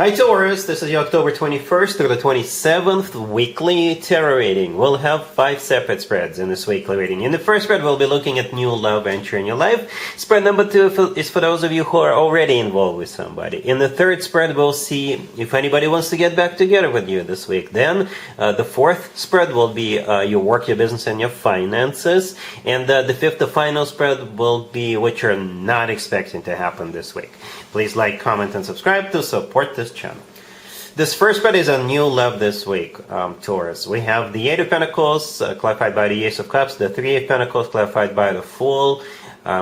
Hi Taurus, this is your October 21st through the 27th weekly tarot reading. We'll have 5 separate spreads in this weekly reading. In the first spread, we'll be looking at new love entering your life. Spread number 2 is for those of you who are already involved with somebody. In the third spread, we'll see if anybody wants to get back together with you this week. Then the fourth spread will be your work, your business, and your finances. And the fifth, the final spread, will be what you're not expecting to happen this week. Please like, comment, and subscribe to support this channel. This first spread is a new love this week, Taurus. We have the Eight of Pentacles, clarified by the Ace of Cups, the Three of Pentacles, clarified by the Fool.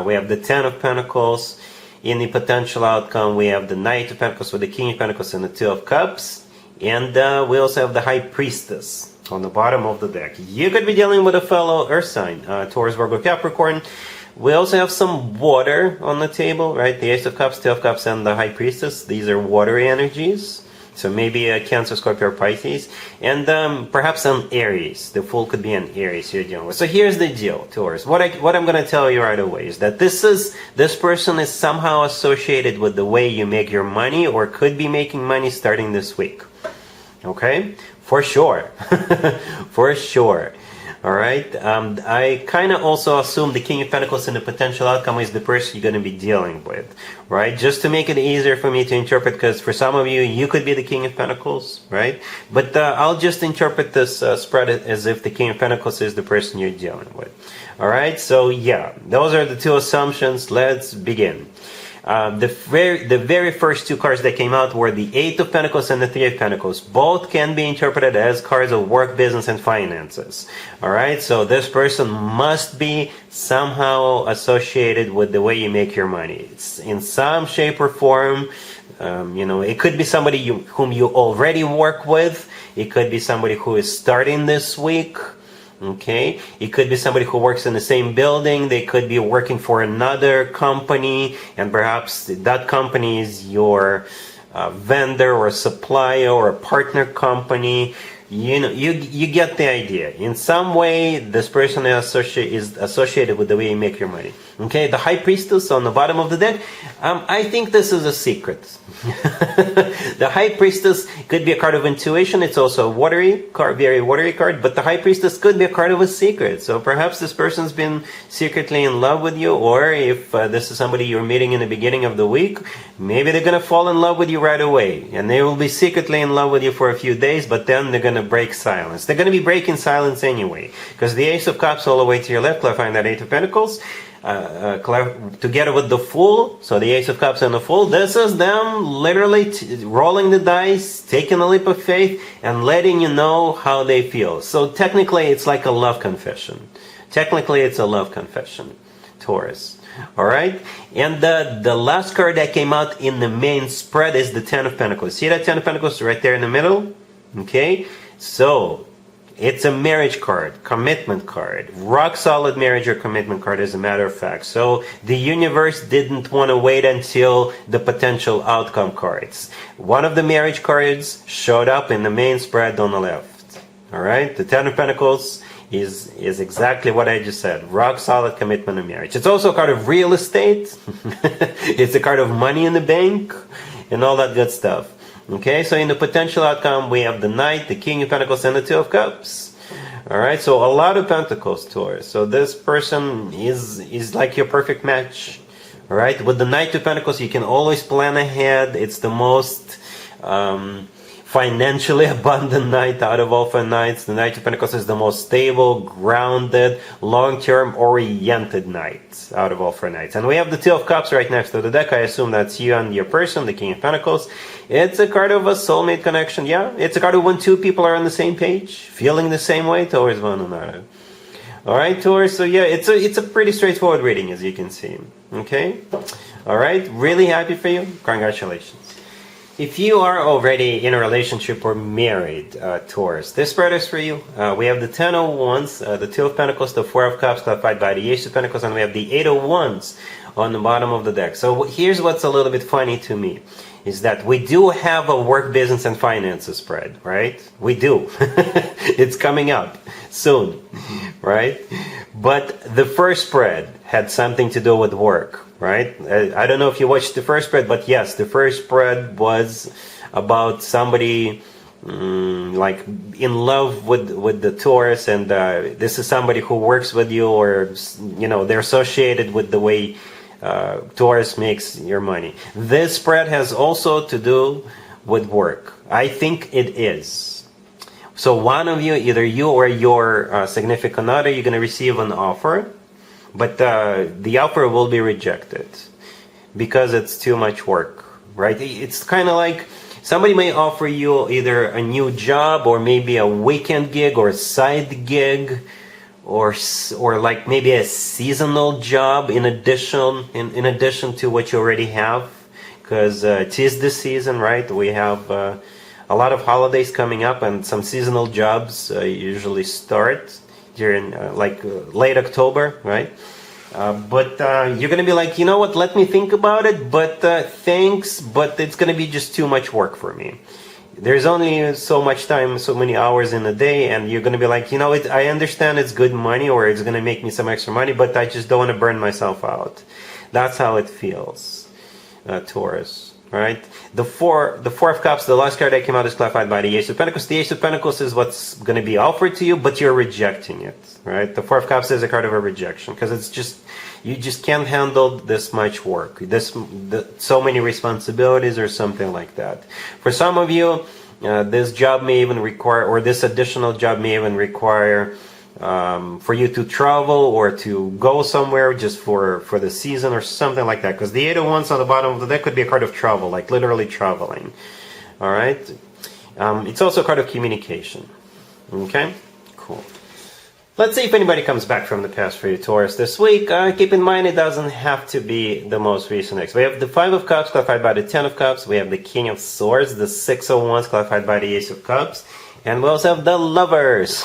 We have the Ten of Pentacles. In the potential outcome, we have the Knight of Pentacles with the King of Pentacles and the Two of Cups. And we also have the High Priestess on the bottom of the deck. You could be dealing with a fellow Earth sign, Taurus, Virgo, Capricorn. We also have some water on the table, right? The Ace of Cups, Two of Cups, and the High Priestess. These are watery energies. So maybe a Cancer, Scorpio, or Pisces. And perhaps an Aries. The Fool could be an Aries you're dealing with. So here's the deal, Taurus. What I'm going to tell you right away is that this person is somehow associated with the way you make your money, or could be making money starting this week. Okay? For sure. For sure. Alright, I kind of also assume the King of Pentacles in the potential outcome is the person you're going to be dealing with, right? Just to make it easier for me to interpret, because for some of you, you could be the King of Pentacles, right? But I'll just interpret this spread as if the King of Pentacles is the person you're dealing with. Alright, so yeah, those are the two assumptions. Let's begin. The very first two cards that came out were the Eight of Pentacles and the Three of Pentacles. Both can be interpreted as cards of work, business, and finances. Alright, so this person must be somehow associated with the way you make your money. It's in some shape or form. It could be somebody whom you already work with. It could be somebody who is starting this week. Okay, it could be somebody who works in the same building. They could be working for another company, and perhaps that company is your vendor or supplier or a partner company. You get the idea. In some way, this person is associated with the way you make your money. Okay, the High Priestess on the bottom of the deck. I think this is a secret. The High Priestess could be a card of intuition. It's also a watery card, very watery card. But the High Priestess could be a card of a secret. So perhaps this person's been secretly in love with you, or if this is somebody you're meeting in the beginning of the week, maybe they're gonna fall in love with you right away, and they will be secretly in love with you for a few days. But then they're gonna break silence. They're going to be breaking silence anyway, because the Ace of Cups all the way to your left, clarifying that Eight of Pentacles, together with the Fool, so the Ace of Cups and the Fool, this is them literally rolling the dice, taking a leap of faith, and letting you know how they feel. So technically, it's like a love confession. Technically, it's a love confession, Taurus. Alright, and the last card that came out in the main spread is the Ten of Pentacles. See that Ten of Pentacles right there in the middle? Okay, so it's a marriage card, commitment card, rock solid marriage or commitment card, as a matter of fact. So the universe didn't want to wait until the potential outcome cards. One of the marriage cards showed up in the main spread on the left. All right, the Ten of Pentacles is exactly what I just said. Rock solid commitment and marriage. It's also a card of real estate. It's a card of money in the bank and all that good stuff. Okay, so in the potential outcome, we have the Knight, the King of Pentacles, and the Two of Cups. Alright, so a lot of Pentacles, Taurus. So this person is like your perfect match. Alright, with the Knight of Pentacles, you can always plan ahead. It's the most financially abundant knight out of all 4 knights. The Knight of Pentacles is the most stable, grounded, long-term oriented knight out of all 4 knights. And we have the Two of Cups right next to the deck. I assume that's you and your person, the King of Pentacles. It's a card of a soulmate connection. Yeah, it's a card of when two people are on the same page, feeling the same way towards one another. Alright, Taurus, so yeah, it's a pretty straightforward reading, as you can see. Okay? Alright, really happy for you. Congratulations. If you are already in a relationship or married, Taurus, this spread is for you. We have the Ten of Wands, the Two of Pentacles, the Four of Cups, clarified by the Ace of Pentacles, and we have the Eight of Wands on the bottom of the deck. So here's what's a little bit funny to me, is that we do have a work, business, and finances spread, right? We do. It's coming up soon, right? But the first spread had something to do with work, right? I don't know if you watched the first spread, but yes, the first spread was about somebody like in love with the Taurus, and this is somebody who works with you, or they're associated with the way Taurus makes your money. This spread has also to do with work. I think it is. So one of you, either you or your significant other, you're going to receive an offer, but the offer will be rejected because it's too much work, right? It's kind of like somebody may offer you either a new job, or maybe a weekend gig, or a side gig, or like maybe a seasonal job in addition to what you already have, because it is the season, right? We have a lot of holidays coming up, and some seasonal jobs usually start during late October, right? But you're going to be like, you know what, let me think about it, but thanks, but it's going to be just too much work for me. There's only so much time, so many hours in a day, and you're going to be like, I understand it's good money, or it's going to make me some extra money, but I just don't want to burn myself out. That's how it feels, Taurus, right? The Four of Cups, the last card that came out is clarified by the Ace of Pentacles. The Ace of Pentacles is what's going to be offered to you, but you're rejecting it, right? The Four of Cups is a card of a rejection, because it's just, you just can't handle this much work, so many responsibilities, or something like that. For some of you, this job may even require, or this additional job may even require for you to travel, or to go somewhere just for the season, or something like that. Because the Eight of Wands on the bottom of the deck could be a card of travel, like literally traveling. All right. It's also a card of communication. Okay. Cool. Let's see if anybody comes back from the past for you, Taurus, this week. Keep in mind, it doesn't have to be the most recent ex. We have the Five of Cups, clarified by the Ten of Cups. We have the King of Swords, the Six of Wands, clarified by the Ace of Cups. And we also have the Lovers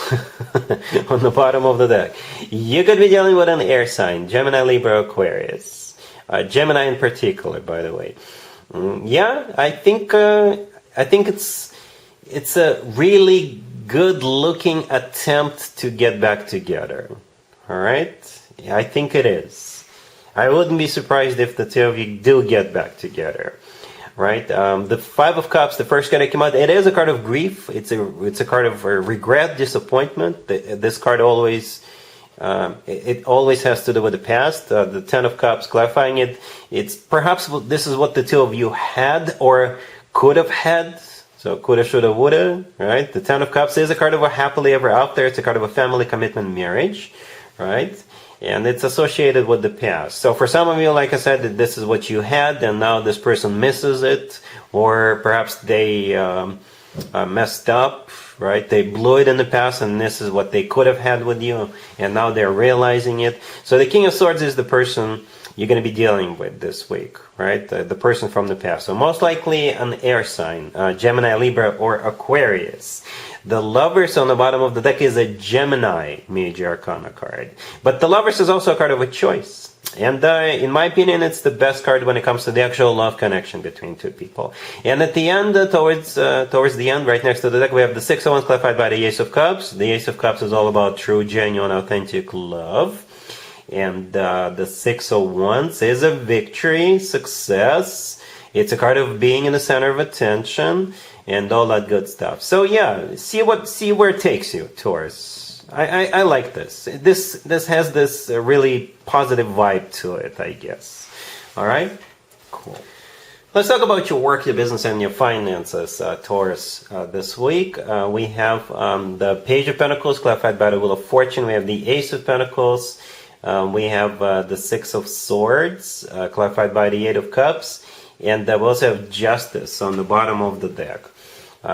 on the bottom of the deck. You could be dealing with an air sign, Gemini, Libra, Aquarius. Gemini in particular, by the way. Yeah, I think it's a really good-looking attempt to get back together. All right? I think it is. I wouldn't be surprised if the two of you do get back together. Right? The Five of Cups, the first card that came out, it is a card of grief. It's a card of regret, disappointment. This card always, it always has to do with the past. The Ten of Cups, clarifying it, it's perhaps this is what the two of you had or could have had. So coulda, shoulda, woulda, right? The Ten of Cups is a card of a happily ever after. It's a card of a family, commitment, marriage, right? And it's associated with the past. So for some of you, like I said, this is what you had, and now this person misses it, or perhaps they messed up, right? They blew it in the past, and this is what they could have had with you, and now they're realizing it. So the King of Swords is the person you're going to be dealing with this week, right? The person from the past. So most likely an air sign, Gemini, Libra, or Aquarius. The Lovers on the bottom of the deck is a Gemini Major Arcana card. But the Lovers is also a card of a choice. And in my opinion, it's the best card when it comes to the actual love connection between two people. And at the end, towards the end, right next to the deck, we have the Six of Wands, clarified by the Ace of Cups. The Ace of Cups is all about true, genuine, authentic love. And the Six of Wands is a victory, success. It's a card of being in the center of attention and all that good stuff. So yeah, see where it takes you, Taurus. I like this. This has this really positive vibe to it, I guess. All right, cool. Let's talk about your work, your business, and your finances, Taurus. This week we have the Page of Pentacles, clarified by the Wheel of Fortune. We have the Ace of Pentacles. We have the Six of Swords, clarified by the Eight of Cups. And we also have Justice on the bottom of the deck.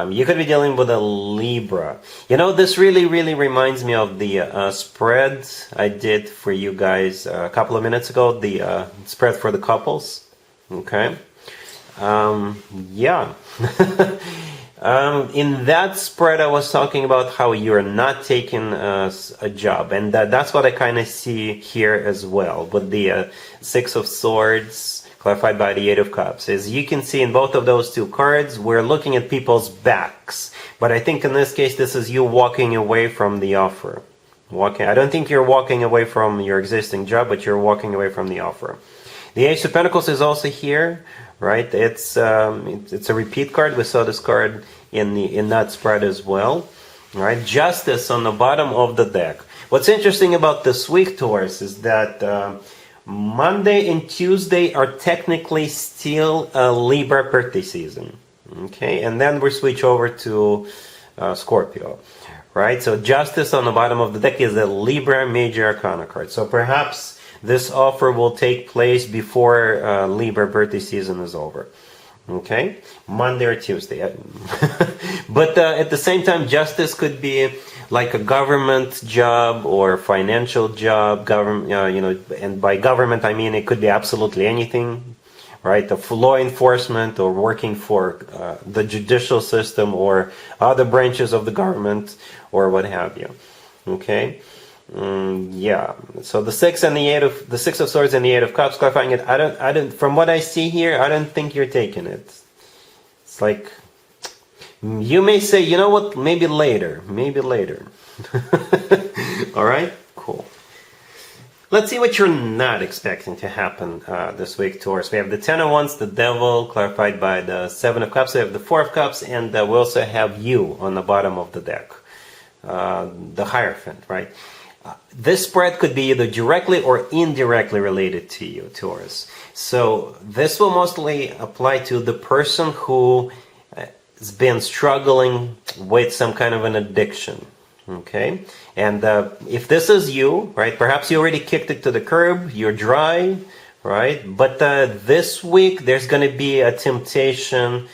You could be dealing with a Libra. This really, really reminds me of the spread I did for you guys a couple of minutes ago, the spread for the couples. Okay. Yeah. In that spread, I was talking about how you're not taking a job. And that's what I kind of see here as well, with the Six of Swords, clarified by the Eight of Cups. As you can see in both of those two cards, we're looking at people's backs. But I think in this case, this is you walking away from the offer. I don't think you're walking away from your existing job, but you're walking away from the offer. The Ace of Pentacles is also here, right? It's a repeat card. We saw this card in that spread as well, right? Justice on the bottom of the deck. What's interesting about this week, Taurus, is that Monday and Tuesday are technically still a Libra birthday season. Okay, and then we switch over to Scorpio, right? So Justice on the bottom of the deck is a Libra major arcana card. So perhaps this offer will take place before Libra birthday season is over. Okay, Monday or Tuesday. But at the same time, Justice could be like a government job or financial job. And by government I mean it could be absolutely anything, right? The law enforcement or working for the judicial system or other branches of the government or what have you. Okay. Yeah. So the Six of Swords and the Eight of Cups, clarifying it. I don't. From what I see here, I don't think you're taking it. It's like you may say, you know what? Maybe later. Maybe later. All right. Cool. Let's see what you're not expecting to happen this week, Taurus. We have the Ten of Wands, the Devil, clarified by the Seven of Cups. We have the Four of Cups, and we also have you on the bottom of the deck, the Hierophant, right? This spread could be either directly or indirectly related to you, Taurus. So this will mostly apply to the person who has been struggling with some kind of an addiction. Okay, and if this is you, right, perhaps you already kicked it to the curb, you're dry, right, but this week there's going to be a temptation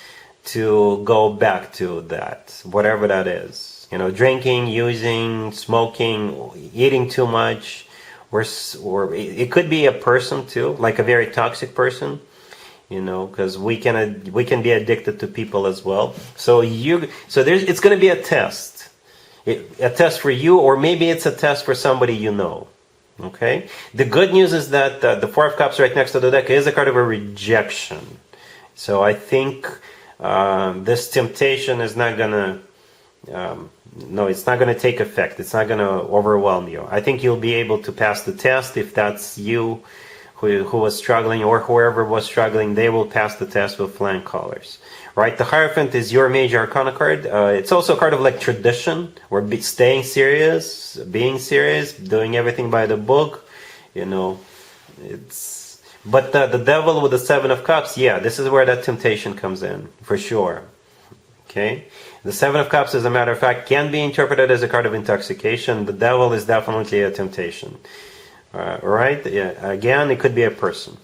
to go back to that, whatever that is, you know, drinking, using, smoking, eating too much, or it could be a person too, like a very toxic person, you know, because we can be addicted to people as well. So it's going to be a test. A test for you, or maybe it's a test for somebody you know. Okay? The good news is that the Four of Cups right next to the deck is a card of a rejection. So I think this temptation is not gonna it's not gonna take effect. It's not gonna overwhelm you. I think you'll be able to pass the test. If that's you who was struggling, or whoever was struggling, they will pass the test with flying colors. Right, the Hierophant is your major arcana card. It's also a card of like tradition, or staying serious, being serious, doing everything by the book. You know, but the Devil with the Seven of Cups, yeah, this is where that temptation comes in for sure. Okay, the Seven of Cups, as a matter of fact, can be interpreted as a card of intoxication. The Devil is definitely a temptation. Right? Yeah. Again, it could be a person.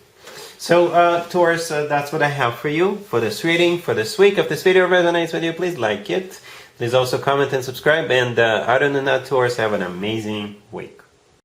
So, Taurus, that's what I have for you for this reading, for this week. If this video resonates with you, please like it. Please also comment and subscribe. And other than that, Taurus, have an amazing week.